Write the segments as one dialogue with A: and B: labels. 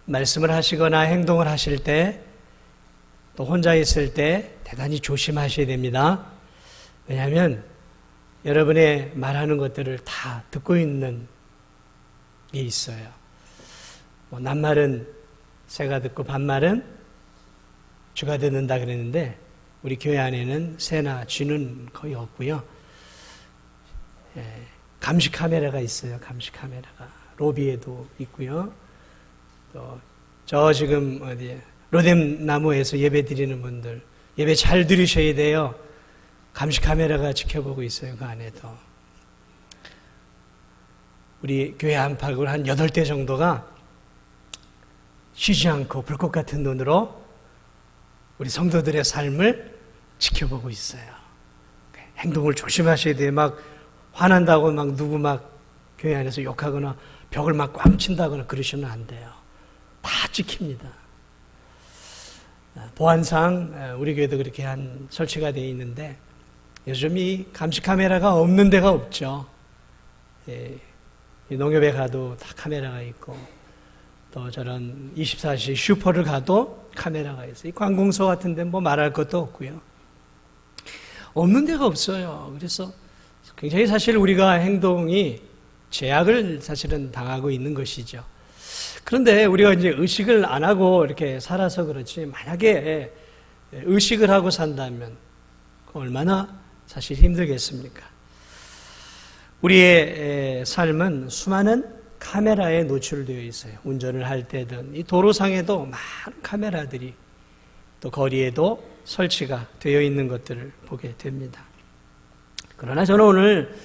A: 말씀을 하시거나 행동을 하실 때, 또 혼자 있을 때 대단히 조심하셔야 됩니다. 왜냐하면 여러분의 말하는 것들을 다 듣고 있는 게 있어요. 낱말은 새가 듣고 반말은 쥐가 듣는다 그랬는데, 우리 교회 안에는 새나 쥐는 거의 없고요. 감시 카메라가 있어요. 감시 카메라가 로비에도 있고요. 또 저 지금 어디 로뎀 나무에서 예배 드리는 분들 예배 잘 들으셔야 돼요. 감시 카메라가 지켜보고 있어요. 그 안에도. 우리 교회 안팎을 한 8대 정도가 쉬지 않고 불꽃 같은 눈으로 우리 성도들의 삶을 지켜보고 있어요. 행동을 조심하셔야 돼요. 막 화난다고 막 누구 막 교회 안에서 욕하거나 벽을 막 꽝 친다거나 그러시면 안 돼요. 다 찍힙니다. 보안상 우리 교회도 그렇게 한 설치가 되어 있는데, 요즘 이 감시 카메라가 없는 데가 없죠. 농협에 가도 다 카메라가 있고, 또 저런 24시 슈퍼를 가도 카메라가 있어요. 이 관공서 같은 데는 뭐 말할 것도 없고요. 없는 데가 없어요. 그래서 굉장히 사실 우리가 행동이 제약을 사실은 당하고 있는 것이죠. 그런데 우리가 이제 의식을 안 하고 이렇게 살아서 그렇지, 만약에 의식을 하고 산다면 얼마나 사실 힘들겠습니까? 우리의 삶은 수많은 카메라에 노출되어 있어요. 운전을 할 때든 이 도로상에도 많은 카메라들이 또 거리에도 설치가 되어 있는 것들을 보게 됩니다. 그러나 저는 오늘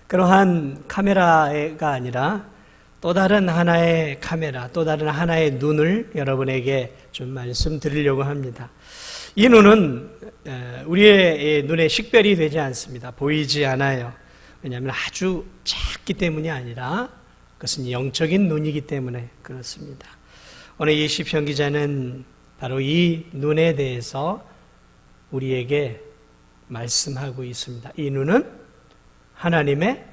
A: 그러한 카메라가 아니라 또 다른 하나의 카메라, 또 다른 하나의 눈을 여러분에게 좀 말씀드리려고 합니다. 이 눈은 우리의 눈에 식별이 되지 않습니다. 보이지 않아요. 왜냐하면 아주 작기 때문이 아니라 그것은 영적인 눈이기 때문에 그렇습니다. 오늘 이 시편 기자는 바로 이 눈에 대해서 우리에게 말씀하고 있습니다. 이 눈은 하나님의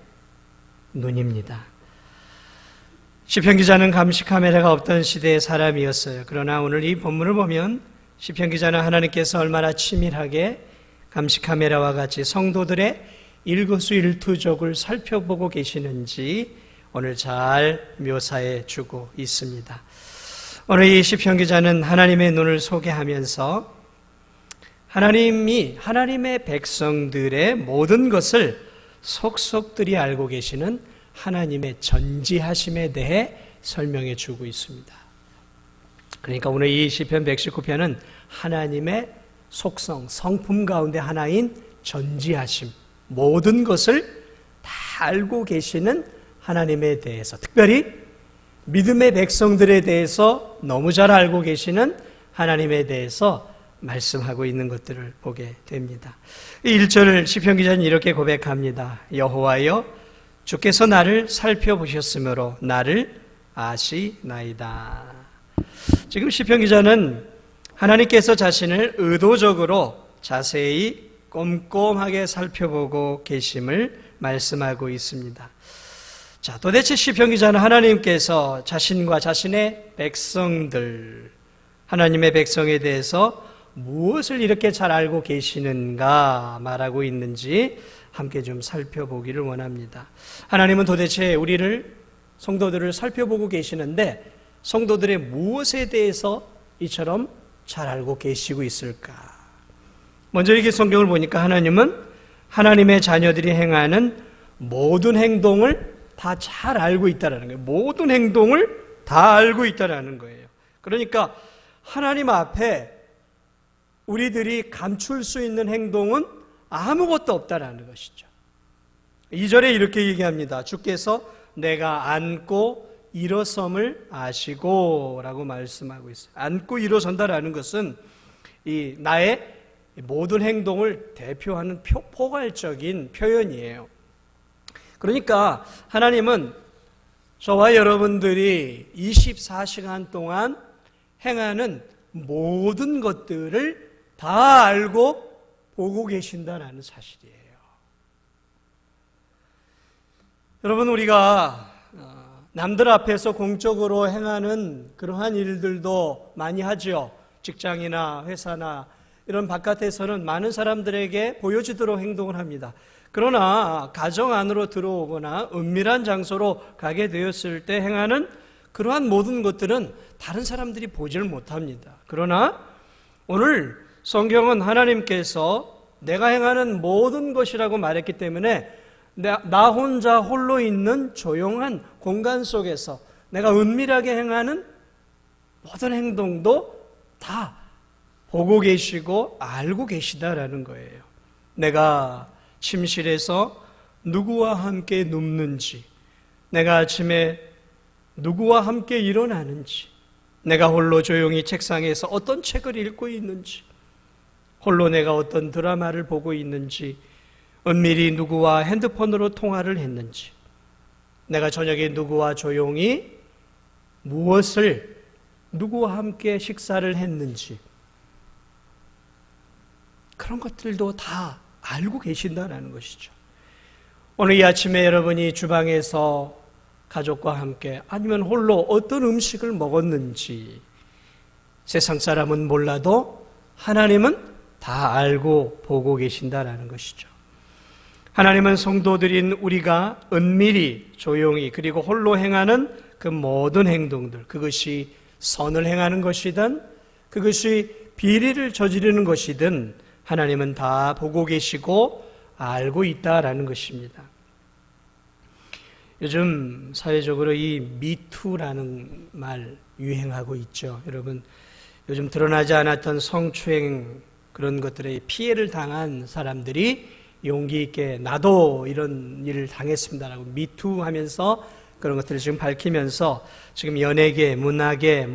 A: 눈입니다. 시편 기자는 감시 카메라가 없던 시대의 사람이었어요. 그러나 오늘 이 본문을 보면 시편 기자는 하나님께서 얼마나 치밀하게 감시 카메라와 같이 성도들의 일거수일투족을 살펴보고 계시는지 오늘 잘 묘사해 주고 있습니다. 오늘 이 시편 기자는 하나님의 눈을 소개하면서 하나님이 하나님의 백성들의 모든 것을 속속들이 알고 계시는 하나님의 전지하심에 대해 설명해 주고 있습니다. 그러니까 오늘 이 시편 119편은 하나님의 속성, 성품 가운데 하나인 전지하심, 모든 것을 다 알고 계시는 하나님에 대해서, 특별히 믿음의 백성들에 대해서 너무 잘 알고 계시는 하나님에 대해서 말씀하고 있는 것들을 보게 됩니다. 1절 시편 기자는 이렇게 고백합니다. 여호와여 주께서 나를 살펴보셨으므로 나를 아시나이다. 지금 시편 기자는 하나님께서 자신을 의도적으로 자세히 꼼꼼하게 살펴보고 계심을 말씀하고 있습니다. 자, 도대체 시편 기자는 하나님께서 자신과 자신의 백성들, 하나님의 백성에 대해서 무엇을 이렇게 잘 알고 계시는가 말하고 있는지 함께 좀 살펴보기를 원합니다. 하나님은 도대체 우리를, 성도들을 살펴보고 계시는데 성도들의 무엇에 대해서 이처럼 잘 알고 계시고 있을까? 먼저 이렇게 성경을 보니까 하나님은 하나님의 자녀들이 행하는 모든 행동을 다 잘 알고 있다는 거예요. 모든 행동을 다 알고 있다는 거예요. 그러니까 하나님 앞에 우리들이 감출 수 있는 행동은 아무것도 없다라는 것이죠. 2절에 이렇게 얘기합니다. 주께서 내가 앉고 일어섬을 아시고 라고 말씀하고 있어요. 앉고 일어선다라는 것은 이 나의 모든 행동을 대표하는 포괄적인 표현이에요. 그러니까 하나님은 저와 여러분들이 24시간 동안 행하는 모든 것들을 다 알고 보고 계신다라는 사실이에요. 여러분, 우리가 남들 앞에서 공적으로 행하는 그러한 일들도 많이 하죠. 직장이나 회사나 이런 바깥에서는 많은 사람들에게 보여지도록 행동을 합니다. 그러나 가정 안으로 들어오거나 은밀한 장소로 가게 되었을 때 행하는 그러한 모든 것들은 다른 사람들이 보지를 못합니다. 그러나 오늘 성경은 하나님께서 내가 행하는 모든 것이라고 말했기 때문에 나 혼자 홀로 있는 조용한 공간 속에서 내가 은밀하게 행하는 모든 행동도 다 보고 계시고 알고 계시다라는 거예요. 내가 침실에서 누구와 함께 눕는지, 내가 아침에 누구와 함께 일어나는지, 내가 홀로 조용히 책상에서 어떤 책을 읽고 있는지, 홀로 내가 어떤 드라마를 보고 있는지, 은밀히 누구와 핸드폰으로 통화를 했는지, 내가 저녁에 누구와 조용히 무엇을 누구와 함께 식사를 했는지, 그런 것들도 다 알고 계신다는 것이죠. 오늘 이 아침에 여러분이 주방에서 가족과 함께 아니면 홀로 어떤 음식을 먹었는지 세상 사람은 몰라도 하나님은 다 알고 보고 계신다는 것이죠. 하나님은 성도들인 우리가 은밀히 조용히 그리고 홀로 행하는 그 모든 행동들, 그것이 선을 행하는 것이든 그것이 비리를 저지르는 것이든 하나님은 다 보고 계시고 알고 있다라는 것입니다. 요즘 사회적으로 이 미투라는 말 유행하고 있죠. 여러분, 요즘 드러나지 않았던 성추행 그런 것들에 피해를 당한 사람들이 용기 있게 나도 이런 일을 당했습니다라고 미투 하면서 그런 것들을 지금 밝히면서 지금 연예계, 문화계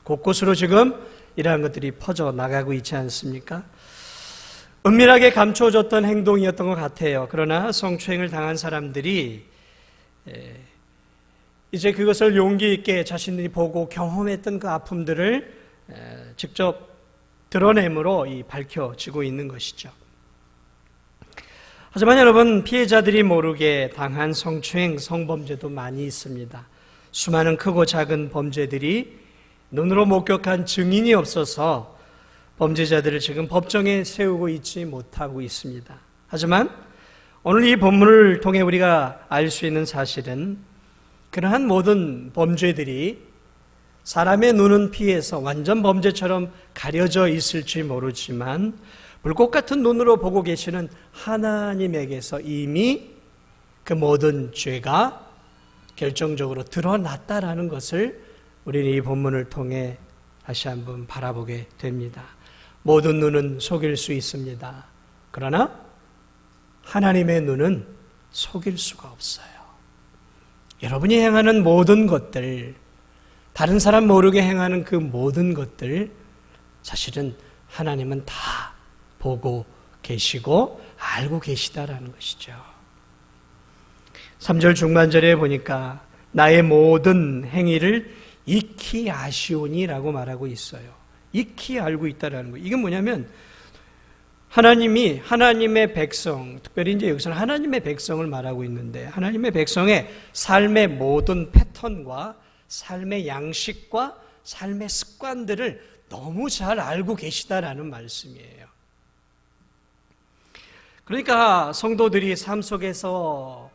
A: 곳곳으로 지금 이러한 것들이 퍼져 나가고 있지 않습니까? 은밀하게 감춰졌던 행동이었던 것 같아요. 그러나 성추행을 당한 사람들이 이제 그것을 용기 있게 자신들이 보고 경험했던 그 아픔들을 직접 드러냄으로 밝혀지고 있는 것이죠. 하지만 여러분, 피해자들이 모르게 당한 성추행, 성범죄도 많이 있습니다. 수많은 크고 작은 범죄들이 눈으로 목격한 증인이 없어서 범죄자들을 지금 법정에 세우고 있지 못하고 있습니다. 하지만 오늘 이 본문을 통해 우리가 알 수 있는 사실은 그러한 모든 범죄들이 사람의 눈은 피해서 완전 범죄처럼 가려져 있을지 모르지만 불꽃 같은 눈으로 보고 계시는 하나님에게서 이미 그 모든 죄가 결정적으로 드러났다라는 것을 우리는 이 본문을 통해 다시 한번 바라보게 됩니다. 모든 눈은 속일 수 있습니다. 그러나 하나님의 눈은 속일 수가 없어요. 여러분이 행하는 모든 것들, 다른 사람 모르게 행하는 그 모든 것들, 사실은 하나님은 다 보고 계시고 알고 계시다라는 것이죠. 3절 중반절에 보니까 나의 모든 행위를 익히 아시오니라고 말하고 있어요. 익히 알고 있다라는 거예요. 이게 뭐냐면 하나님이 하나님의 백성, 특별히 이제 여기서는 하나님의 백성을 말하고 있는데 하나님의 백성의 삶의 모든 패턴과 삶의 양식과 삶의 습관들을 너무 잘 알고 계시다라는 말씀이에요. 그러니까 성도들이 삶 속에서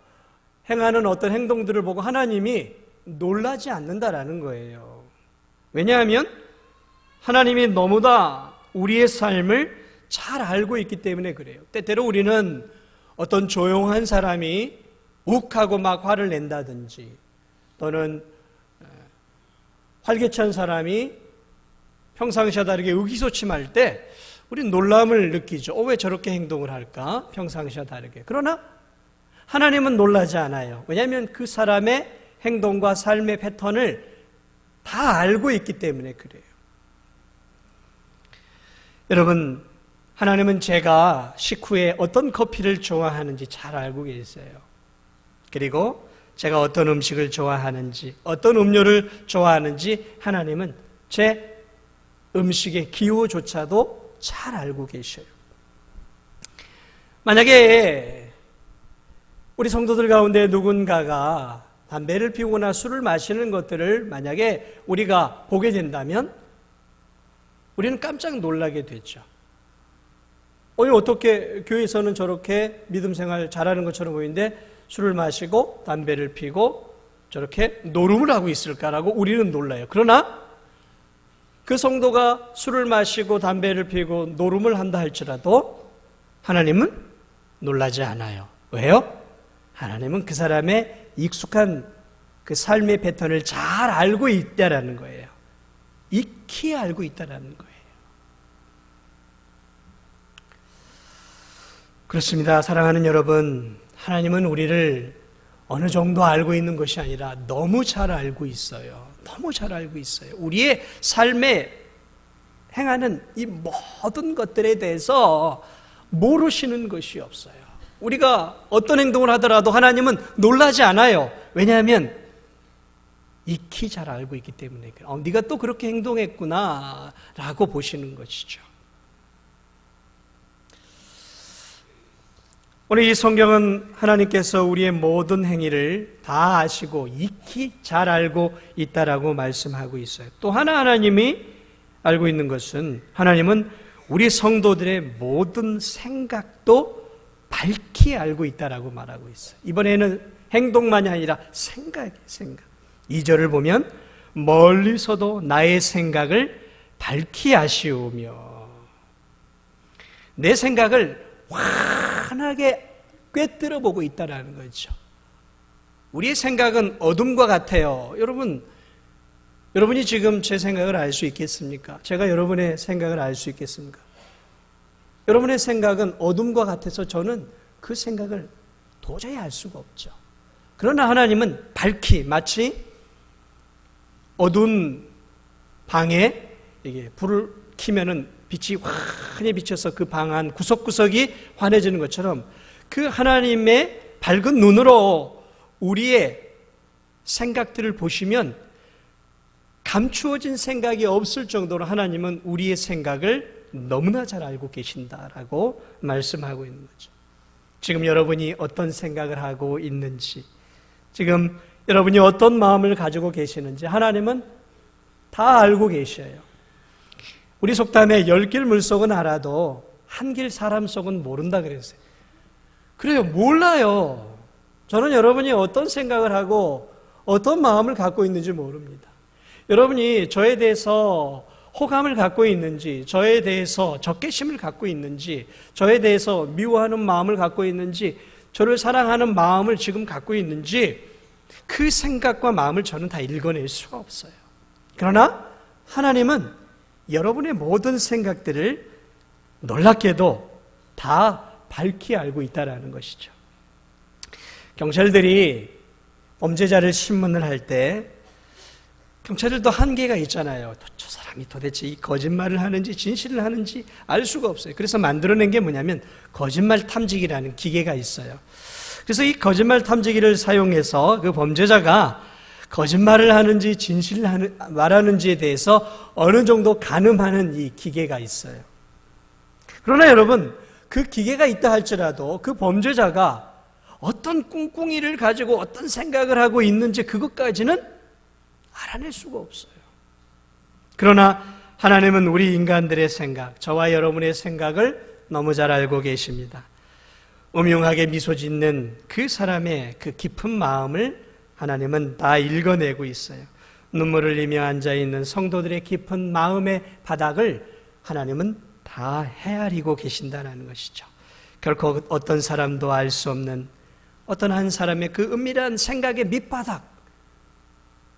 A: 행하는 어떤 행동들을 보고 하나님이 놀라지 않는다라는 거예요. 왜냐하면 하나님이 너무나 우리의 삶을 잘 알고 있기 때문에 그래요. 때때로 우리는 어떤 조용한 사람이 욱하고 막 화를 낸다든지 또는 활기찬 사람이 평상시와 다르게 의기소침할 때 우리는 놀람을 느끼죠. 왜 저렇게 행동을 할까? 평상시와 다르게. 그러나 하나님은 놀라지 않아요. 왜냐하면 그 사람의 행동과 삶의 패턴을 다 알고 있기 때문에 그래요. 여러분, 하나님은 제가 식후에 어떤 커피를 좋아하는지 잘 알고 계세요. 그리고 제가 어떤 음식을 좋아하는지, 어떤 음료를 좋아하는지 하나님은 제 음식의 기호조차도 잘 알고 계셔요. 만약에 우리 성도들 가운데 누군가가 담배를 피우거나 술을 마시는 것들을 만약에 우리가 보게 된다면 우리는 깜짝 놀라게 되죠. 어떻게 교회에서는 저렇게 믿음 생활 잘하는 것처럼 보이는데 술을 마시고 담배를 피고 저렇게 노름을 하고 있을까라고 우리는 놀라요. 그러나 그 성도가 술을 마시고 담배를 피고 노름을 한다 할지라도 하나님은 놀라지 않아요. 왜요? 하나님은 그 사람의 익숙한 그 삶의 패턴을 잘 알고 있다라는 거예요. 익히 알고 있다라는 거예요. 그렇습니다. 사랑하는 여러분, 하나님은 우리를 어느 정도 알고 있는 것이 아니라 너무 잘 알고 있어요. 너무 잘 알고 있어요. 우리의 삶에 행하는 이 모든 것들에 대해서 모르시는 것이 없어요. 우리가 어떤 행동을 하더라도 하나님은 놀라지 않아요. 왜냐하면 익히 잘 알고 있기 때문에 네가 또 그렇게 행동했구나 라고 보시는 것이죠. 오늘 이 성경은 하나님께서 우리의 모든 행위를 다 아시고 익히 잘 알고 있다라고 말씀하고 있어요. 또 하나님이 알고 있는 것은 하나님은 우리 성도들의 모든 생각도 밝히 알고 있다라고 말하고 있어요. 이번에는 행동만이 아니라 생각. 2절을 보면 멀리서도 나의 생각을 밝히 아시오며, 내 생각을 환하게 꿰뚫어 보고 있다는 거죠. 우리의 생각은 어둠과 같아요. 여러분이 지금 제 생각을 알 수 있겠습니까? 제가 여러분의 생각을 알 수 있겠습니까? 여러분의 생각은 어둠과 같아서 저는 그 생각을 도저히 알 수가 없죠. 그러나 하나님은 밝히, 마치 어두운 방에 이게 불을 켜면은 빛이 환히 비쳐서 그 방 안 구석구석이 환해지는 것처럼 그 하나님의 밝은 눈으로 우리의 생각들을 보시면 감추어진 생각이 없을 정도로 하나님은 우리의 생각을 너무나 잘 알고 계신다라고 말씀하고 있는 거죠. 지금 여러분이 어떤 생각을 하고 있는지, 지금 여러분이 어떤 마음을 가지고 계시는지 하나님은 다 알고 계셔요. 우리 속담에 10길 물속은 알아도 한 길 사람 속은 모른다 그랬어요. 그래요, 몰라요. 저는 여러분이 어떤 생각을 하고 어떤 마음을 갖고 있는지 모릅니다. 여러분이 저에 대해서 호감을 갖고 있는지, 저에 대해서 적개심을 갖고 있는지, 저에 대해서 미워하는 마음을 갖고 있는지, 저를 사랑하는 마음을 지금 갖고 있는지, 그 생각과 마음을 저는 다 읽어낼 수가 없어요. 그러나 하나님은 여러분의 모든 생각들을 놀랍게도 다 밝히 알고 있다는 것이죠. 경찰들이 범죄자를 신문을 할 때 경찰들도 한계가 있잖아요. 저 사람이 도대체 이 거짓말을 하는지 진실을 하는지 알 수가 없어요. 그래서 만들어낸 게 뭐냐면 거짓말 탐지기라는 기계가 있어요. 그래서 이 거짓말 탐지기를 사용해서 그 범죄자가 거짓말을 하는지 진실을 말하는지에 대해서 어느 정도 가늠하는 이 기계가 있어요. 그러나 여러분, 그 기계가 있다 할지라도 그 범죄자가 어떤 꿍꿍이를 가지고 어떤 생각을 하고 있는지 그것까지는 알아낼 수가 없어요. 그러나 하나님은 우리 인간들의 생각, 저와 여러분의 생각을 너무 잘 알고 계십니다. 음흉하게 미소 짓는 그 사람의 그 깊은 마음을 하나님은 다 읽어내고 있어요. 눈물을 흘리며 앉아있는 성도들의 깊은 마음의 바닥을 하나님은 다 헤아리고 계신다는 것이죠. 결코 어떤 사람도 알 수 없는 어떤 한 사람의 그 은밀한 생각의 밑바닥,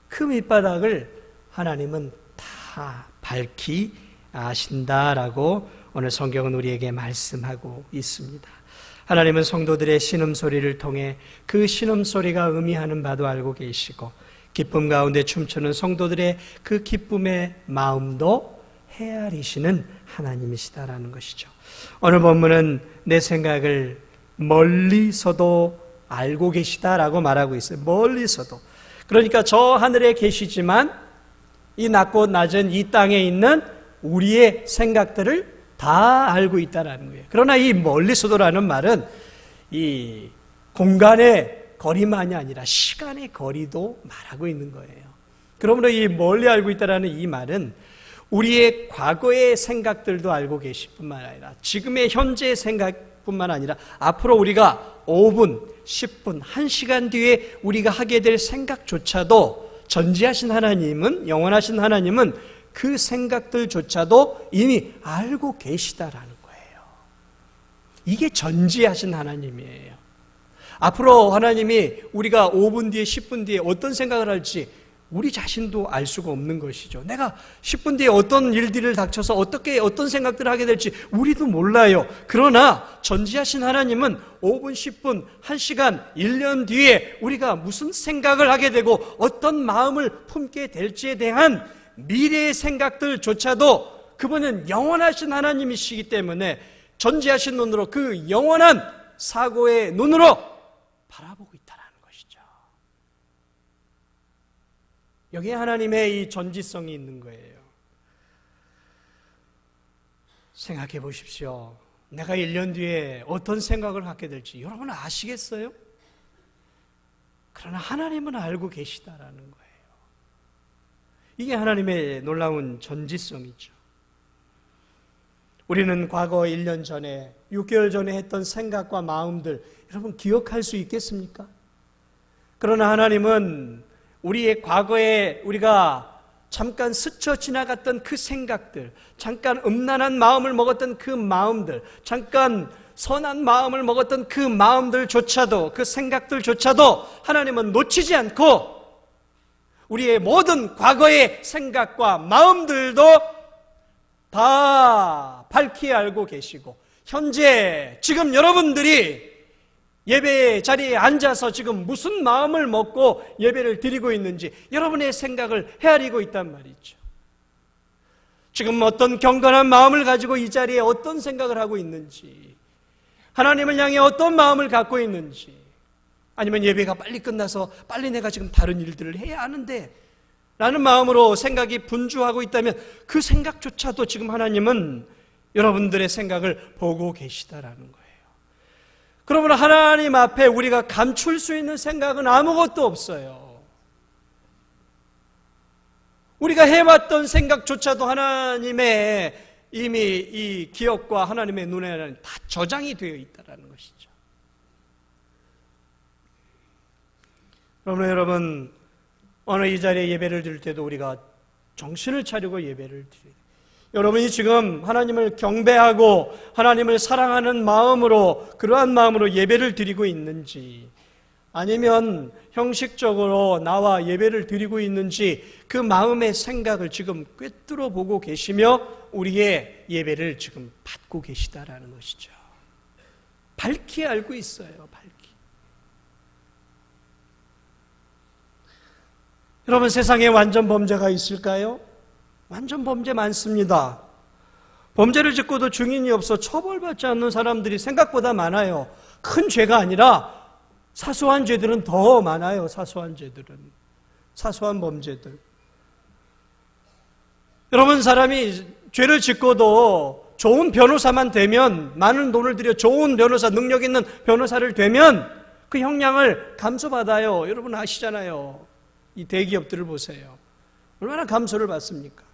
A: 그 밑바닥을 하나님은 다 밝히 아신다라고 오늘 성경은 우리에게 말씀하고 있습니다. 하나님은 성도들의 신음소리를 통해 그 신음소리가 의미하는 바도 알고 계시고 기쁨 가운데 춤추는 성도들의 그 기쁨의 마음도 헤아리시는 하나님이시다라는 것이죠. 오늘 본문은 내 생각을 멀리서도 알고 계시다라고 말하고 있어요. 멀리서도. 그러니까 저 하늘에 계시지만 이 낮고 낮은 이 땅에 있는 우리의 생각들을 다 알고 있다는 거예요. 그러나 이 멀리서도라는 말은 이 공간의 거리만이 아니라 시간의 거리도 말하고 있는 거예요. 그러므로 이 멀리 알고 있다라는 이 말은 우리의 과거의 생각들도 알고 계실 뿐만 아니라 지금의 현재의 생각뿐만 아니라 앞으로 우리가 5분, 10분, 1시간 뒤에 우리가 하게 될 생각조차도 전지하신 하나님은, 영원하신 하나님은 그 생각들조차도 이미 알고 계시다라는 거예요. 이게 전지하신 하나님이에요. 앞으로 하나님이 우리가 5분 뒤에 10분 뒤에 어떤 생각을 할지 우리 자신도 알 수가 없는 것이죠. 내가 10분 뒤에 어떤 일들을 닥쳐서 어떤 생각들을 하게 될지 우리도 몰라요. 그러나 전지하신 하나님은 5분, 10분, 1시간, 1년 뒤에 우리가 무슨 생각을 하게 되고 어떤 마음을 품게 될지에 대한 미래의 생각들조차도 그분은 영원하신 하나님이시기 때문에 전지하신 눈으로 그 영원한 사고의 눈으로 바라보고 있다는 것이죠. 여기에 하나님의 이 전지성이 있는 거예요. 생각해 보십시오. 내가 1년 뒤에 어떤 생각을 갖게 될지 여러분 아시겠어요? 그러나 하나님은 알고 계시다라는 거예요. 이게 하나님의 놀라운 전지성이죠. 우리는 과거 1년 전에, 6개월 전에 했던 생각과 마음들 여러분 기억할 수 있겠습니까? 그러나 하나님은 우리의 과거에 우리가 잠깐 스쳐 지나갔던 그 생각들, 잠깐 음란한 마음을 먹었던 그 마음들, 잠깐 선한 마음을 먹었던 그 마음들조차도, 그 생각들조차도 하나님은 놓치지 않고 우리의 모든 과거의 생각과 마음들도 다 밝히 알고 계시고 현재 지금 여러분들이 예배 자리에 앉아서 지금 무슨 마음을 먹고 예배를 드리고 있는지 여러분의 생각을 헤아리고 있단 말이죠. 지금 어떤 경건한 마음을 가지고 이 자리에 어떤 생각을 하고 있는지, 하나님을 향해 어떤 마음을 갖고 있는지, 아니면 예배가 빨리 끝나서 빨리 내가 지금 다른 일들을 해야 하는데 라는 마음으로 생각이 분주하고 있다면 그 생각조차도 지금 하나님은 여러분들의 생각을 보고 계시다라는 거예요. 그러므로 하나님 앞에 우리가 감출 수 있는 생각은 아무것도 없어요. 우리가 해왔던 생각조차도 하나님의 이미 이 기억과 하나님의 눈에는 다 저장이 되어 있다는 것이죠. 그러므로 여러분, 어느 이 자리에 예배를 드릴 때도 우리가 정신을 차리고 예배를 드려야 돼요. 여러분이 지금 하나님을 경배하고 하나님을 사랑하는 마음으로, 그러한 마음으로 예배를 드리고 있는지, 아니면 형식적으로 나와 예배를 드리고 있는지 그 마음의 생각을 지금 꿰뚫어 보고 계시며 우리의 예배를 지금 받고 계시다라는 것이죠. 밝히 알고 있어요. 밝히. 여러분, 세상에 완전 범죄가 있을까요? 완전 범죄 많습니다. 범죄를 짓고도 증인이 없어 처벌받지 않는 사람들이 생각보다 많아요. 큰 죄가 아니라 사소한 죄들은 더 많아요. 사소한 죄들은. 사소한 범죄들. 여러분, 사람이 죄를 짓고도 좋은 변호사만 되면, 많은 돈을 들여 좋은 변호사, 능력 있는 변호사를 되면 그 형량을 감소받아요. 여러분 아시잖아요. 이 대기업들을 보세요. 얼마나 감소를 받습니까?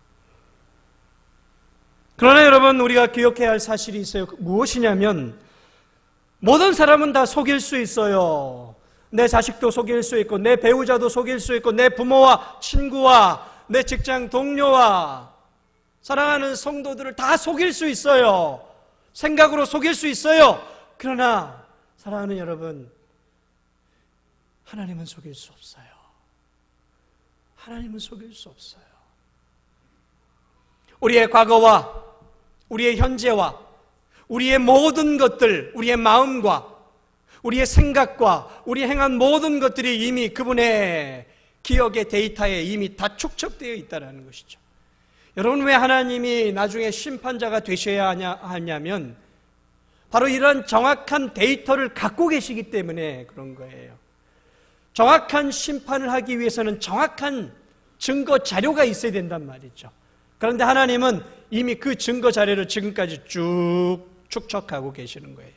A: 그러나 여러분, 우리가 기억해야 할 사실이 있어요. 무엇이냐면 모든 사람은 다 속일 수 있어요. 내 자식도 속일 수 있고, 내 배우자도 속일 수 있고, 내 부모와 친구와 내 직장 동료와 사랑하는 성도들을 다 속일 수 있어요. 생각으로 속일 수 있어요. 그러나 사랑하는 여러분, 하나님은 속일 수 없어요. 하나님은 속일 수 없어요. 우리의 과거와 우리의 현재와 우리의 모든 것들, 우리의 마음과 우리의 생각과 우리 행한 모든 것들이 이미 그분의 기억의 데이터에 이미 다 축적되어 있다는 것이죠. 여러분, 왜 하나님이 나중에 심판자가 되셔야 하냐면 바로 이런 정확한 데이터를 갖고 계시기 때문에 그런 거예요. 정확한 심판을 하기 위해서는 정확한 증거 자료가 있어야 된단 말이죠. 그런데 하나님은 이미 그 증거 자료를 지금까지 쭉 축적하고 계시는 거예요.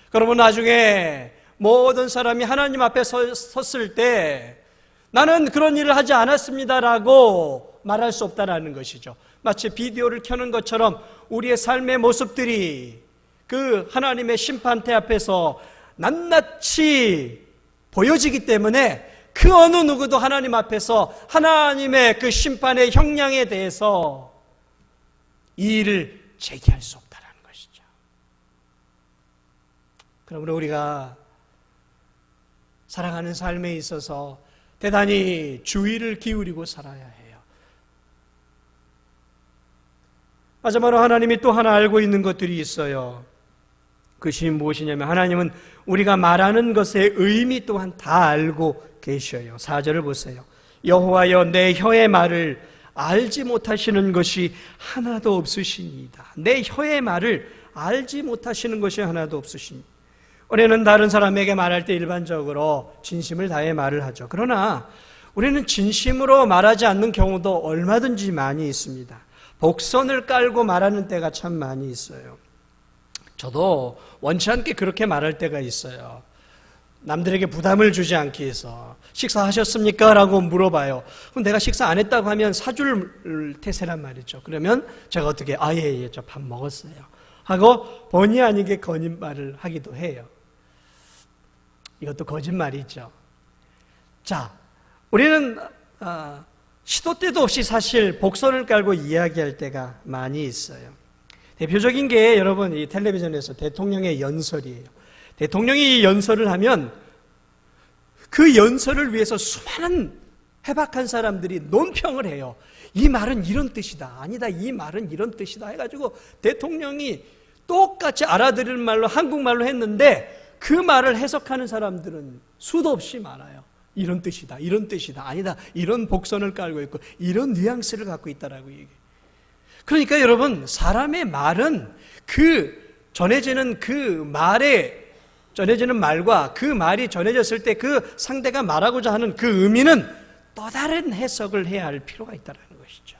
A: 그러면 나중에 모든 사람이 하나님 앞에 섰을 때 나는 그런 일을 하지 않았습니다라고 말할 수 없다라는 것이죠. 마치 비디오를 켜는 것처럼 우리의 삶의 모습들이 그 하나님의 심판대 앞에서 낱낱이 보여지기 때문에 그 어느 누구도 하나님 앞에서 하나님의 그 심판의 형량에 대해서 이의를 제기할 수 없다라는 것이죠. 그러므로 우리가 살아가는 삶에 있어서 대단히 주의를 기울이고 살아야 해요. 마지막으로 하나님이 또 하나 알고 있는 것들이 있어요. 그것이 무엇이냐면 하나님은 우리가 말하는 것의 의미 또한 다 알고 계셔요. 4절을 보세요. 여호와여 내 혀의 말을 알지 못하시는 것이 하나도 없으시니이다. 내 혀의 말을 알지 못하시는 것이 하나도 없으시니. 우리는 다른 사람에게 말할 때 일반적으로 진심을 다해 말을 하죠. 그러나 우리는 진심으로 말하지 않는 경우도 얼마든지 많이 있습니다. 복선을 깔고 말하는 때가 참 많이 있어요. 저도 원치 않게 그렇게 말할 때가 있어요. 남들에게 부담을 주지 않기 위해서 식사하셨습니까? 라고 물어봐요. 그럼 내가 식사 안 했다고 하면 사줄 태세란 말이죠. 그러면 제가 어떻게 예, 저 밥 먹었어요 하고 본의 아니게 거짓말을 하기도 해요. 이것도 거짓말이죠. 자, 우리는 시도 때도 없이 사실 복선을 깔고 이야기할 때가 많이 있어요. 대표적인 게 여러분 이 텔레비전에서 대통령의 연설이에요. 대통령이 이 연설을 하면 그 연설을 위해서 수많은 해박한 사람들이 논평을 해요. 이 말은 이런 뜻이다. 아니다. 이 말은 이런 뜻이다. 해가지고 대통령이 똑같이 알아들을 말로 한국말로 했는데 그 말을 해석하는 사람들은 수도 없이 많아요. 이런 뜻이다. 이런 뜻이다. 아니다. 이런 복선을 깔고 있고 이런 뉘앙스를 갖고 있다라고 얘기해요. 그러니까 여러분 사람의 말은 전해지는 말과 그 말이 전해졌을 때 그 상대가 말하고자 하는 그 의미는 또 다른 해석을 해야 할 필요가 있다는 것이죠.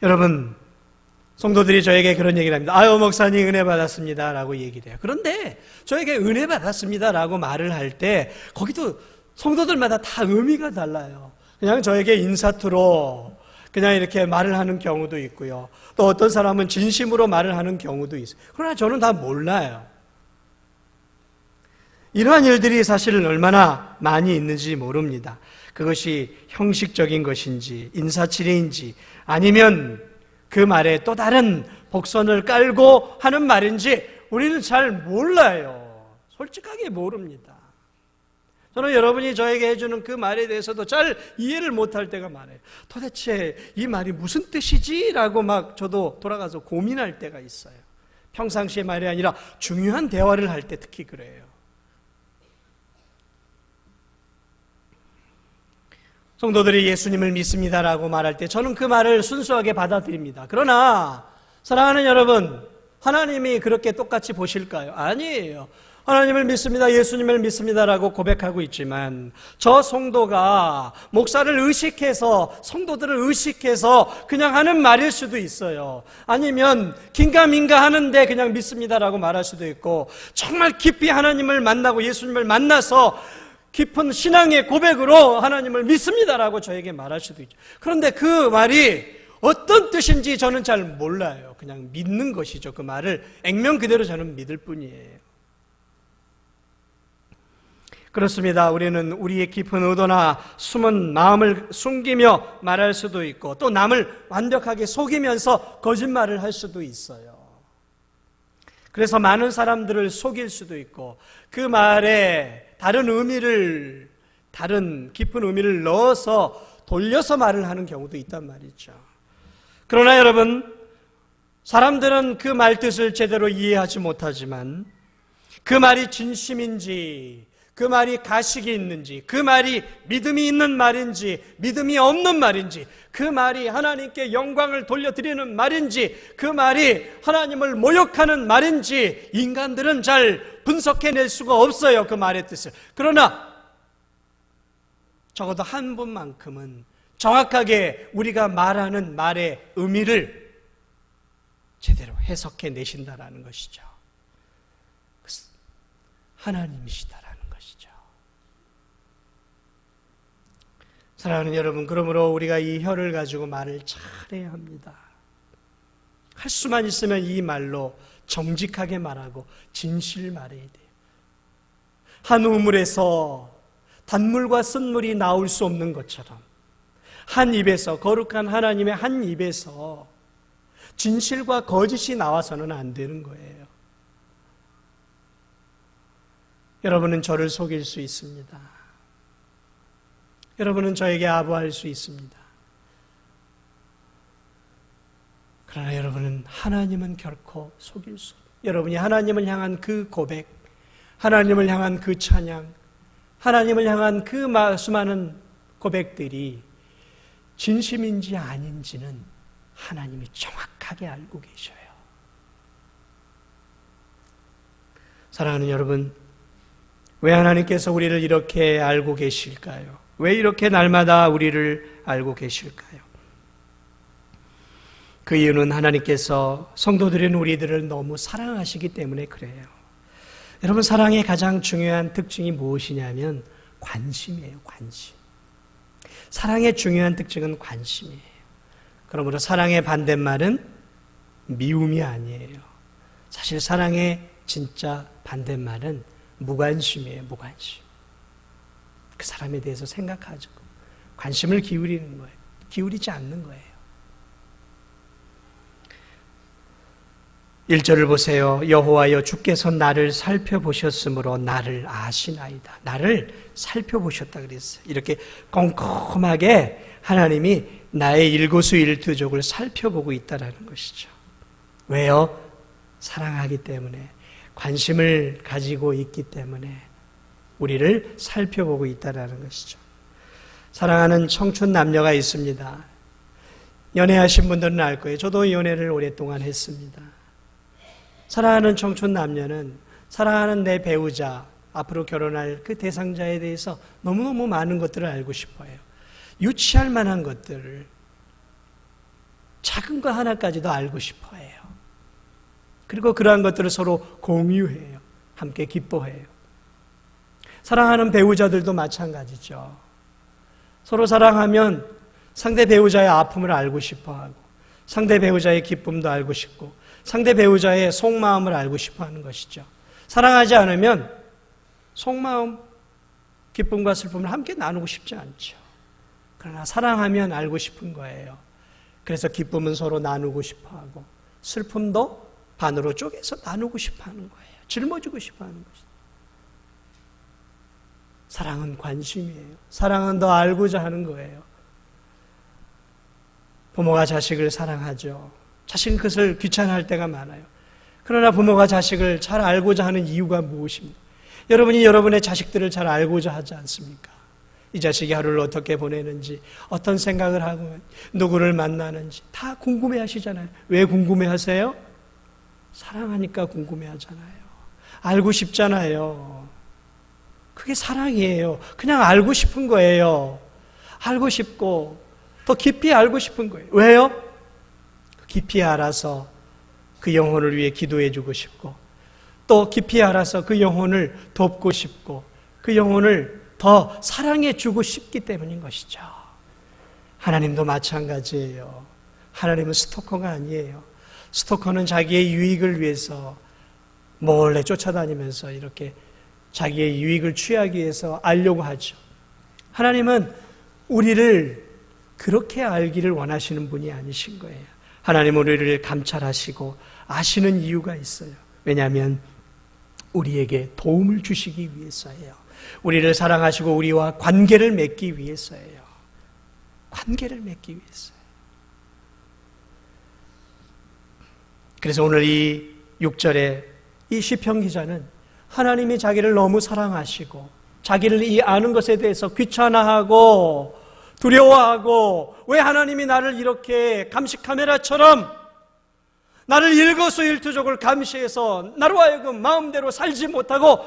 A: 여러분 성도들이 저에게 그런 얘기를 합니다. 목사님 은혜 받았습니다 라고 얘기를 해요. 그런데 저에게 은혜 받았습니다 라고 말을 할 때 거기도 성도들마다 다 의미가 달라요. 그냥 저에게 인사투로 그냥 이렇게 말을 하는 경우도 있고요. 또 어떤 사람은 진심으로 말을 하는 경우도 있어요. 그러나 저는 다 몰라요. 이러한 일들이 사실 얼마나 많이 있는지 모릅니다. 그것이 형식적인 것인지 인사치레인지 아니면 그 말에 또 다른 복선을 깔고 하는 말인지 우리는 잘 몰라요. 솔직하게 모릅니다. 저는 여러분이 저에게 해주는 그 말에 대해서도 잘 이해를 못할 때가 많아요. 도대체 이 말이 무슨 뜻이지? 라고 막 저도 돌아가서 고민할 때가 있어요. 평상시의 말이 아니라 중요한 대화를 할 때 특히 그래요. 성도들이 예수님을 믿습니다라고 말할 때 저는 그 말을 순수하게 받아들입니다. 그러나 사랑하는 여러분, 하나님이 그렇게 똑같이 보실까요? 아니에요. 하나님을 믿습니다, 예수님을 믿습니다라고 고백하고 있지만 저 성도가 목사를 의식해서 성도들을 의식해서 그냥 하는 말일 수도 있어요. 아니면 긴가민가 하는데 그냥 믿습니다라고 말할 수도 있고 정말 깊이 하나님을 만나고 예수님을 만나서 깊은 신앙의 고백으로 하나님을 믿습니다라고 저에게 말할 수도 있죠. 그런데 그 말이 어떤 뜻인지 저는 잘 몰라요. 그냥 믿는 것이죠. 그 말을 액면 그대로 저는 믿을 뿐이에요. 그렇습니다. 우리는 우리의 깊은 의도나 숨은 마음을 숨기며 말할 수도 있고 또 남을 완벽하게 속이면서 거짓말을 할 수도 있어요. 그래서 많은 사람들을 속일 수도 있고 그 말에 다른 깊은 의미를 넣어서 돌려서 말을 하는 경우도 있단 말이죠. 그러나 여러분, 사람들은 그 말 뜻을 제대로 이해하지 못하지만 그 말이 진심인지 그 말이 가식이 있는지 그 말이 믿음이 있는 말인지 믿음이 없는 말인지 그 말이 하나님께 영광을 돌려드리는 말인지 그 말이 하나님을 모욕하는 말인지 인간들은 잘 분석해낼 수가 없어요. 그 말의 뜻을. 그러나 적어도 한 분만큼은 정확하게 우리가 말하는 말의 의미를 제대로 해석해 내신다라는 것이죠. 하나님이시다라는 것이죠. 사랑하는 여러분, 그러므로 우리가 이 혀를 가지고 말을 잘해야 합니다. 할 수만 있으면 이 말로 정직하게 말하고 진실 말해야 돼요. 한 우물에서 단물과 쓴물이 나올 수 없는 것처럼 한 입에서, 거룩한 하나님의 한 입에서 진실과 거짓이 나와서는 안 되는 거예요. 여러분은 저를 속일 수 있습니다. 여러분은 저에게 아부할 수 있습니다. 그러나 여러분은 하나님은 결코 속일 수 없어요. 여러분이 하나님을 향한 그 고백, 하나님을 향한 그 찬양, 하나님을 향한 그 수많은 고백들이 진심인지 아닌지는 하나님이 정확하게 알고 계셔요. 사랑하는 여러분, 왜 하나님께서 우리를 이렇게 알고 계실까요? 왜 이렇게 날마다 우리를 알고 계실까요? 그 이유는 하나님께서 성도들인 우리들을 너무 사랑하시기 때문에 그래요. 여러분, 사랑의 가장 중요한 특징이 무엇이냐면 관심이에요. 관심. 사랑의 중요한 특징은 관심이에요. 그러므로 사랑의 반대말은 미움이 아니에요. 사실 사랑의 진짜 반대말은 무관심이에요. 무관심. 그 사람에 대해서 생각하지, 관심을 기울이는 거예요. 기울이지 않는 거예요. 1절을 보세요. 여호와여, 주께서 나를 살펴보셨으므로 나를 아시나이다. 나를 살펴보셨다 그랬어요. 이렇게 꼼꼼하게 하나님이 나의 일거수일투족을 살펴보고 있다는 것이죠. 왜요? 사랑하기 때문에, 관심을 가지고 있기 때문에 우리를 살펴보고 있다는 것이죠. 사랑하는 청춘 남녀가 있습니다. 연애하신 분들은 알 거예요. 저도 연애를 오랫동안 했습니다. 사랑하는 청춘 남녀는 사랑하는 내 배우자, 앞으로 결혼할 그 대상자에 대해서 너무너무 많은 것들을 알고 싶어요. 유치할 만한 것들을, 작은 거 하나까지도 알고 싶어해요. 그리고 그러한 것들을 서로 공유해요. 함께 기뻐해요. 사랑하는 배우자들도 마찬가지죠. 서로 사랑하면 상대 배우자의 아픔을 알고 싶어하고, 상대 배우자의 기쁨도 알고 싶고, 상대 배우자의 속마음을 알고 싶어하는 것이죠. 사랑하지 않으면 속마음, 기쁨과 슬픔을 함께 나누고 싶지 않죠. 그러나 사랑하면 알고 싶은 거예요. 그래서 기쁨은 서로 나누고 싶어하고, 슬픔도 반으로 쪼개서 나누고 싶어하는 거예요. 짊어지고 싶어하는 것이죠. 사랑은 관심이에요. 사랑은 더 알고자 하는 거예요. 부모가 자식을 사랑하죠. 자식은 그것을 귀찮아할 때가 많아요. 그러나 부모가 자식을 잘 알고자 하는 이유가 무엇입니까? 여러분이 여러분의 자식들을 잘 알고자 하지 않습니까? 이 자식이 하루를 어떻게 보내는지, 어떤 생각을 하고 누구를 만나는지 다 궁금해하시잖아요. 왜 궁금해하세요? 사랑하니까 궁금해하잖아요. 알고 싶잖아요. 그게 사랑이에요. 그냥 알고 싶은 거예요. 알고 싶고 더 깊이 알고 싶은 거예요. 왜요? 깊이 알아서 그 영혼을 위해 기도해 주고 싶고, 또 깊이 알아서 그 영혼을 돕고 싶고, 그 영혼을 더 사랑해 주고 싶기 때문인 것이죠. 하나님도 마찬가지예요. 하나님은 스토커가 아니에요. 스토커는 자기의 유익을 위해서 몰래 쫓아다니면서 이렇게 자기의 유익을 취하기 위해서 알려고 하죠. 하나님은 우리를 그렇게 알기를 원하시는 분이 아니신 거예요. 하나님은 우리를 감찰하시고 아시는 이유가 있어요. 왜냐하면 우리에게 도움을 주시기 위해서예요. 우리를 사랑하시고 우리와 관계를 맺기 위해서예요. 관계를 맺기 위해서예요. 그래서 오늘 이 6절에 이 시편 기자는 하나님이 자기를 너무 사랑하시고 자기를 이 아는 것에 대해서 귀찮아하고 두려워하고, 왜 하나님이 나를 이렇게 감시 카메라처럼 나를 일거수일투족을 감시해서 나로 하여금 마음대로 살지 못하고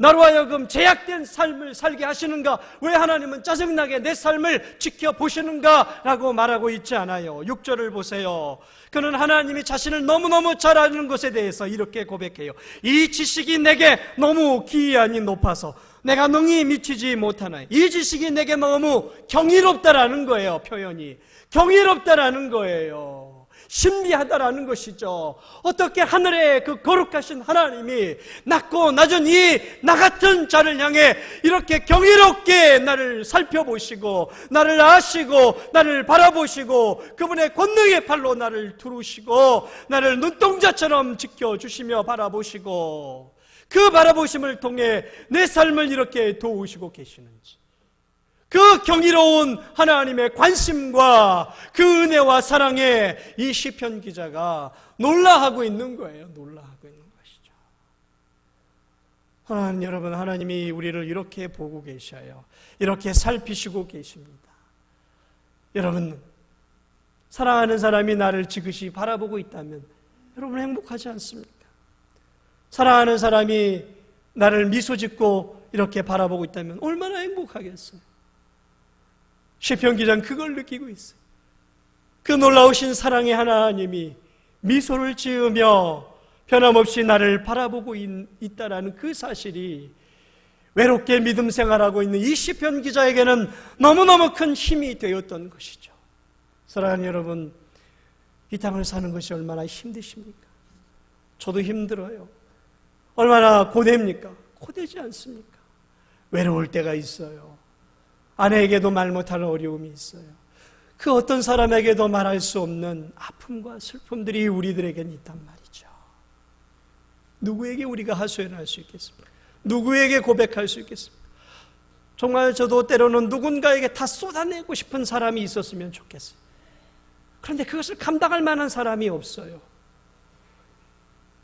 A: 나로 하여금 제약된 삶을 살게 하시는가? 왜 하나님은 짜증나게 내 삶을 지켜보시는가? 라고 말하고 있지 않아요. 6절을 보세요. 그는 하나님이 자신을 너무너무 잘 아는 것에 대해서 이렇게 고백해요. 이 지식이 내게 너무 기이하니 높아서 내가 능히 미치지 못하나이. 이 지식이 내게 너무 경이롭다라는 거예요. 표현이 경이롭다라는 거예요. 신비하다라는 것이죠. 어떻게 하늘의 그 거룩하신 하나님이 낮고 낮은 이 나 같은 자를 향해 이렇게 경이롭게 나를 살펴보시고 나를 아시고 나를 바라보시고 그분의 권능의 팔로 나를 두르시고 나를 눈동자처럼 지켜주시며 바라보시고 그 바라보심을 통해 내 삶을 이렇게 도우시고 계시는지, 그 경이로운 하나님의 관심과 그 은혜와 사랑에 이 시편 기자가 놀라하고 있는 거예요. 놀라하고 있는 것이죠. 하나님, 여러분, 하나님이 우리를 이렇게 보고 계셔요. 이렇게 살피시고 계십니다. 여러분, 사랑하는 사람이 나를 지그시 바라보고 있다면 여러분 행복하지 않습니까? 사랑하는 사람이 나를 미소 짓고 이렇게 바라보고 있다면 얼마나 행복하겠어요? 시편 기자는 그걸 느끼고 있어요. 그 놀라우신 사랑의 하나님이 미소를 지으며 변함없이 나를 바라보고 있다라는 그 사실이 외롭게 믿음 생활하고 있는 이 시편 기자에게는 너무너무 큰 힘이 되었던 것이죠. 사랑하는 여러분, 이 땅을 사는 것이 얼마나 힘드십니까? 저도 힘들어요. 얼마나 고됩니까? 고되지 않습니까? 외로울 때가 있어요. 아내에게도 말 못할 어려움이 있어요. 그 어떤 사람에게도 말할 수 없는 아픔과 슬픔들이 우리들에게는 있단 말이죠. 누구에게 우리가 하소연할 수 있겠습니까? 누구에게 고백할 수 있겠습니까? 정말 저도 때로는 누군가에게 다 쏟아내고 싶은 사람이 있었으면 좋겠어요. 그런데 그것을 감당할 만한 사람이 없어요.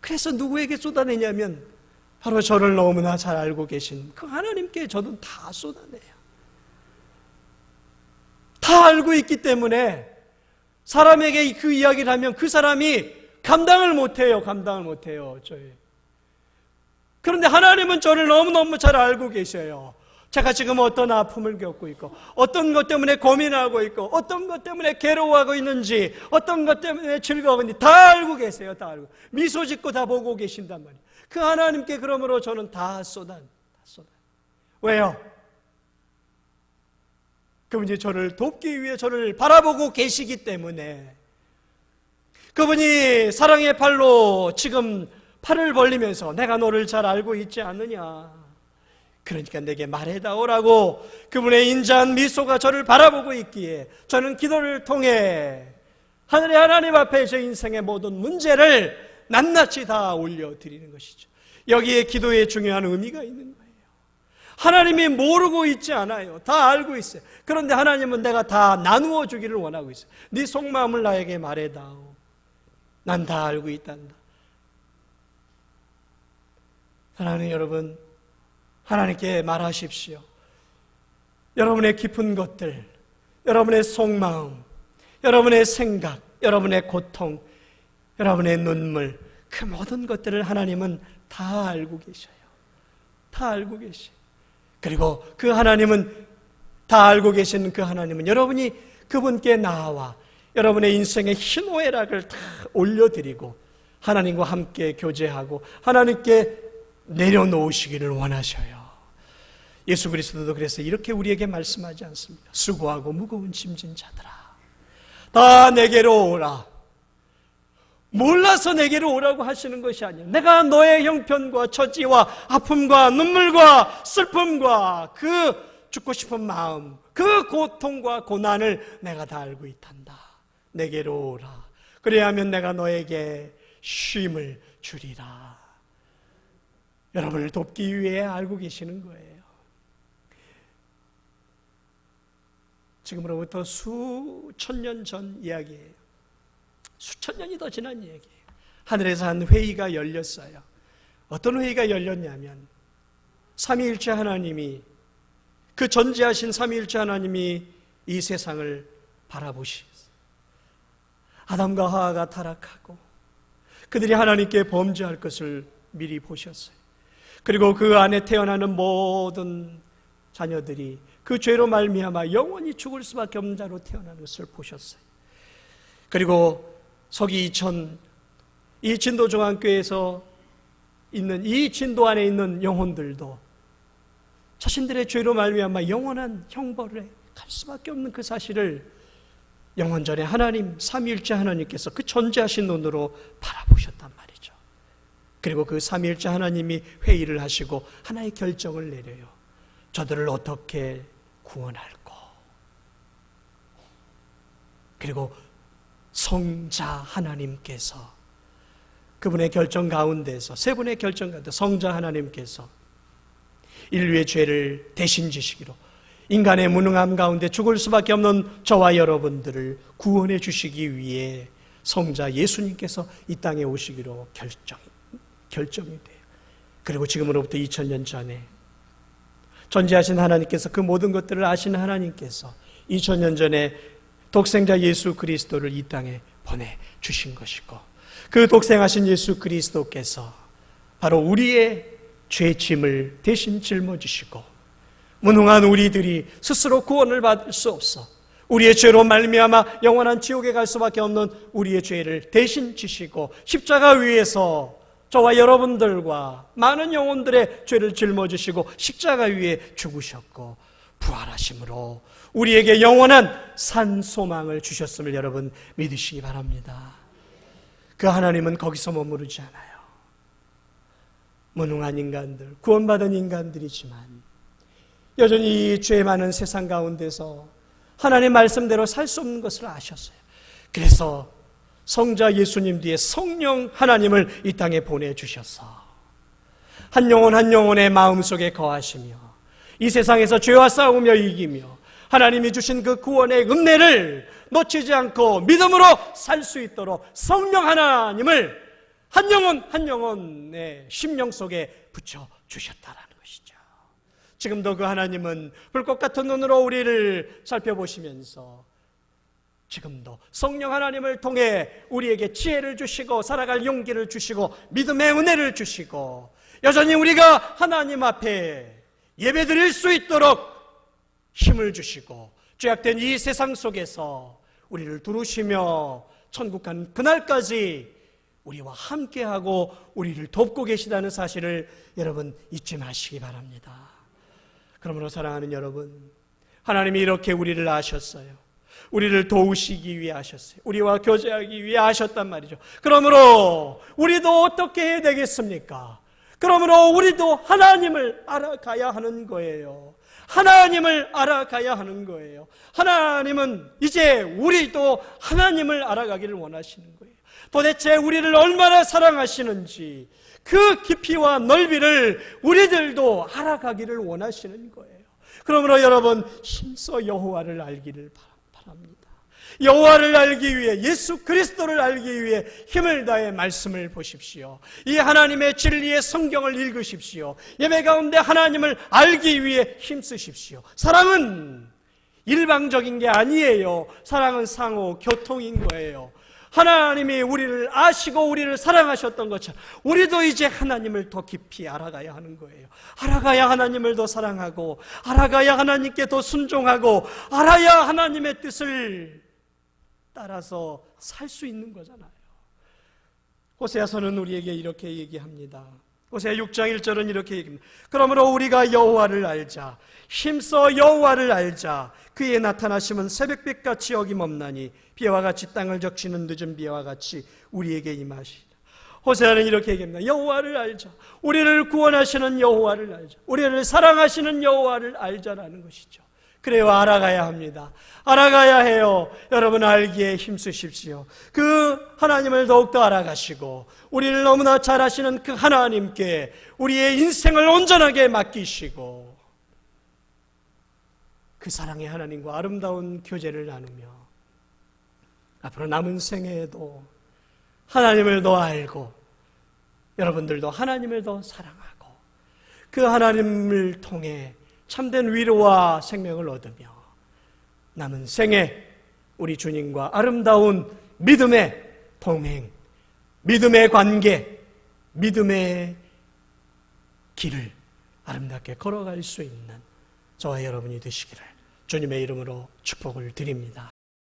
A: 그래서 누구에게 쏟아내냐면 바로 저를 너무나 잘 알고 계신 그 하나님께 저도 다 쏟아내요. 다 알고 있기 때문에 사람에게 그 이야기를 하면 그 사람이 감당을 못해요. 그런데 하나님은 저를 너무너무 잘 알고 계셔요. 제가 지금 어떤 아픔을 겪고 있고 어떤 것 때문에 고민하고 있고 어떤 것 때문에 괴로워하고 있는지 어떤 것 때문에 즐거운지 다 알고 계세요. 다 알고 미소 짓고 다 보고 계신단 말이에요. 그 하나님께 그러므로 저는 다 쏟아요. 왜요? 그분이 저를 돕기 위해 저를 바라보고 계시기 때문에, 그분이 사랑의 팔로 지금 팔을 벌리면서 내가 너를 잘 알고 있지 않느냐, 그러니까 내게 말해다오라고 그분의 인자한 미소가 저를 바라보고 있기에 저는 기도를 통해 하늘의 하나님 앞에 제 인생의 모든 문제를 낱낱이 다 올려드리는 것이죠. 여기에 기도의 중요한 의미가 있는 거예요. 하나님이 모르고 있지 않아요. 다 알고 있어요. 그런데 하나님은 내가 다 나누어 주기를 원하고 있어요. 네 속마음을 나에게 말해다오. 난 다 알고 있단다. 사랑하는 여러분, 하나님께 말하십시오. 여러분의 깊은 것들, 여러분의 속마음, 여러분의 생각, 여러분의 고통, 여러분의 눈물, 그 모든 것들을 하나님은 다 알고 계셔요. 다 알고 계셔요. 그리고 그 하나님은, 다 알고 계시는 그 하나님은 여러분이 그분께 나와 여러분의 인생의 희노애락을 다 올려드리고 하나님과 함께 교제하고 하나님께 내려놓으시기를 원하셔요. 예수 그리스도도 그래서 이렇게 우리에게 말씀하지 않습니까? 수고하고 무거운 짐진 자들아, 다 내게로 오라. 몰라서 내게로 오라고 하시는 것이 아니에요. 내가 너의 형편과 처지와 아픔과 눈물과 슬픔과 그 죽고 싶은 마음, 그 고통과 고난을 내가 다 알고 있단다. 내게로 오라. 그래야면 내가 너에게 쉼을 주리라. 여러분을 돕기 위해 알고 계시는 거예요. 지금으로부터 수천 년 전 이야기예요. 수천 년이 더 지난 얘기예요. 하늘에서 한 회의가 열렸어요. 어떤 회의가 열렸냐면 삼위일체 하나님이, 그 전지하신 삼위일체 하나님이 이 세상을 바라보시었어요. 아담과 하와가 타락하고 그들이 하나님께 범죄할 것을 미리 보셨어요. 그리고 그 안에 태어나는 모든 자녀들이 그 죄로 말미암아 영원히 죽을 수밖에 없는 자로 태어나는 것을 보셨어요. 그리고 서기 2000 이 진도중앙교회에서 있는 이 진도 안에 있는 영혼들도 자신들의 죄로 말미암아 영원한 형벌에 갈 수밖에 없는 그 사실을 영원전에 하나님, 삼위일체 하나님께서 그 전지하신 눈으로 바라보셨단 말이죠. 그리고 그 삼위일체 하나님이 회의를 하시고 하나의 결정을 내려요. 저들을 어떻게 구원할까? 그리고 성자 하나님께서 그분의 결정 가운데서, 세 분의 결정 가운데 성자 하나님께서 인류의 죄를 대신 지시기로 인간의 무능함 가운데 죽을 수밖에 없는 저와 여러분들을 구원해 주시기 위해 성자 예수님께서 이 땅에 오시기로 결정이 돼요. 그리고 지금으로부터 2000년 전에 전지하신 하나님께서, 그 모든 것들을 아시는 하나님께서 2000년 전에 독생자 예수 그리스도를 이 땅에 보내주신 것이고, 그 독생하신 예수 그리스도께서 바로 우리의 죄짐을 대신 짊어지시고 무능한 우리들이 스스로 구원을 받을 수 없어 우리의 죄로 말미암아 영원한 지옥에 갈 수밖에 없는 우리의 죄를 대신 지시고 십자가 위에서 저와 여러분들과 많은 영혼들의 죄를 짊어지시고 십자가 위에 죽으셨고 부활하심으로 우리에게 영원한 산 소망을 주셨음을 여러분 믿으시기 바랍니다. 그 하나님은 거기서 머무르지 않아요. 무능한 인간들, 구원받은 인간들이지만 여전히 이 죄 많은 세상 가운데서 하나님의 말씀대로 살 수 없는 것을 아셨어요. 그래서 성자 예수님 뒤에 성령 하나님을 이 땅에 보내주셔서 한 영혼 한 영혼의 마음속에 거하시며 이 세상에서 죄와 싸우며 이기며 하나님이 주신 그 구원의 은혜를 놓치지 않고 믿음으로 살 수 있도록 성령 하나님을 한 영혼 한 영혼의 심령 속에 붙여주셨다라는 것이죠. 지금도 그 하나님은 불꽃 같은 눈으로 우리를 살펴보시면서 지금도 성령 하나님을 통해 우리에게 지혜를 주시고 살아갈 용기를 주시고 믿음의 은혜를 주시고 여전히 우리가 하나님 앞에 예배드릴 수 있도록 힘을 주시고 죄악된 이 세상 속에서 우리를 두루시며 천국 가는 그날까지 우리와 함께하고 우리를 돕고 계시다는 사실을 여러분 잊지 마시기 바랍니다. 그러므로 사랑하는 여러분, 하나님이 이렇게 우리를 아셨어요. 우리를 도우시기 위해 하셨어요. 우리와 교제하기 위해 하셨단 말이죠. 그러므로 우리도 어떻게 해야 되겠습니까? 그러므로 우리도 하나님을 알아가야 하는 거예요. 하나님을 알아가야 하는 거예요. 하나님은 이제 우리도 하나님을 알아가기를 원하시는 거예요. 도대체 우리를 얼마나 사랑하시는지 그 깊이와 넓이를 우리들도 알아가기를 원하시는 거예요. 그러므로 여러분 힘써 여호와를 알기를 바랍니다. 여호와를 알기 위해, 예수 그리스도를 알기 위해 힘을 다해 말씀을 보십시오. 이 하나님의 진리의 성경을 읽으십시오. 예배 가운데 하나님을 알기 위해 힘쓰십시오. 사랑은 일방적인 게 아니에요. 사랑은 상호 교통인 거예요. 하나님이 우리를 아시고 우리를 사랑하셨던 것처럼 우리도 이제 하나님을 더 깊이 알아가야 하는 거예요. 알아가야 하나님을 더 사랑하고 알아가야 하나님께 더 순종하고 알아야 하나님의 뜻을 따라서 살 수 있는 거잖아요. 호세아서는 우리에게 이렇게 얘기합니다. 호세아 6장 1절은 이렇게 얘기합니다. 그러므로 우리가 여호와를 알자, 힘써 여호와를 알자. 그의 나타나심은 새벽빛같이 어김없나니 비와 같이 땅을 적시는 늦은 비와 같이 우리에게 임하시리라. 호세아는 이렇게 얘기합니다. 여호와를 알자. 우리를 구원하시는 여호와를 알자. 우리를 사랑하시는 여호와를 알자라는 것이죠. 그래요, 알아가야 합니다. 알아가야 해요. 여러분 알기에 힘쓰십시오. 그 하나님을 더욱더 알아가시고 우리를 너무나 잘 아시는 그 하나님께 우리의 인생을 온전하게 맡기시고 그 사랑의 하나님과 아름다운 교제를 나누며 앞으로 남은 생애에도 하나님을 더 알고 여러분들도 하나님을 더 사랑하고 그 하나님을 통해 참된 위로와 생명을 얻으며 남은 생에 우리 주님과 아름다운 믿음의 동행, 믿음의 관계, 믿음의 길을 아름답게 걸어갈 수 있는 저와 여러분이 되시기를 주님의 이름으로 축복을 드립니다.